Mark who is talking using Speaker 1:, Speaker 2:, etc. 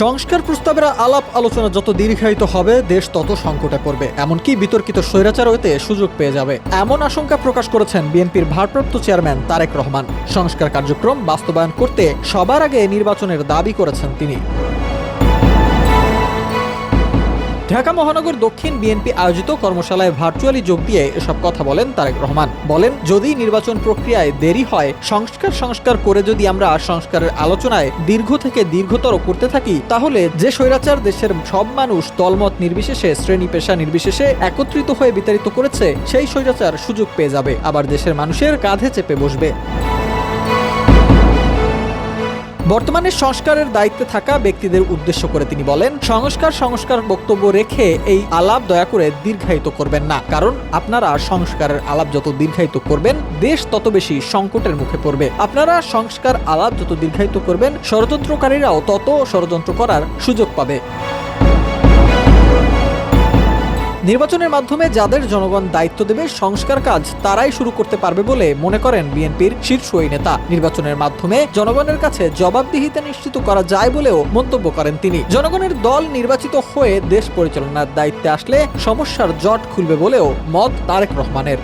Speaker 1: সংস্কার প্রস্তাবের আলাপ আলোচনা যত দীর্ঘায়িত হবে দেশ তত সংকটে পড়বে, এমনকি বিতর্কিত স্বৈরাচার হতে সুযোগ পেয়ে যাবে এমন আশঙ্কা প্রকাশ করেছেন বিএনপির ভারপ্রাপ্ত চেয়ারম্যান তারেক রহমান। সংস্কার কার্যক্রম বাস্তবায়ন করতে সবার আগে নির্বাচনের দাবি করেছেন তিনি। ঢাকা মহানগর দক্ষিণ বিএনপি আয়োজিত কর্মশালায় ভার্চুয়ালি যোগ দিয়ে এসব কথা বলেন তারেক রহমান। বলেন, যদি নির্বাচন প্রক্রিয়ায় দেরি হয়, সংস্কার করে যদি আমরা সংস্কারের আলোচনায় দীর্ঘ থেকে দীর্ঘতর করতে থাকি, তাহলে যে স্বৈরাচার দেশের সব মানুষ দলমত নির্বিশেষে, শ্রেণী পেশা নির্বিশেষে একত্রিত হয়ে বিতাড়িত করেছে, সেই স্বৈরাচার সুযোগ পেয়ে যাবে, আবার দেশের মানুষের কাঁধে চেপে বসবে। বর্তমানে সংস্কারের দায়িত্বে থাকা ব্যক্তিদের উদ্দেশ্য করে তিনি বলেন, সংস্কার বক্তব্য রেখে এই আলাপ দয়া করে দীর্ঘায়িত করবেন না, কারণ আপনারা সংস্কারের আলাপ যত দীর্ঘায়িত করবেন দেশ তত বেশি সংকটের মুখে পড়বে। আপনারা সংস্কার আলাপ যত দীর্ঘায়িত করবেন, ষড়যন্ত্রকারীরাও তত ষড়যন্ত্র করার সুযোগ পাবে। নির্বাচনের মাধ্যমে যাদের জনগণ দায়িত্ব দেবে, সংস্কার কাজ তারাই শুরু করতে পারবে বলে মনে করেন বিএনপির শীর্ষ এই নেতা। নির্বাচনের মাধ্যমে জনগণের কাছে জবাবদিহিতা নিশ্চিত করা যায় বলেও মন্তব্য করেন তিনি। জনগণের দল নির্বাচিত হয়ে দেশ পরিচালনার দায়িত্বে আসলে সমস্যার জট খুলবে বলেও মত তারেক রহমানের।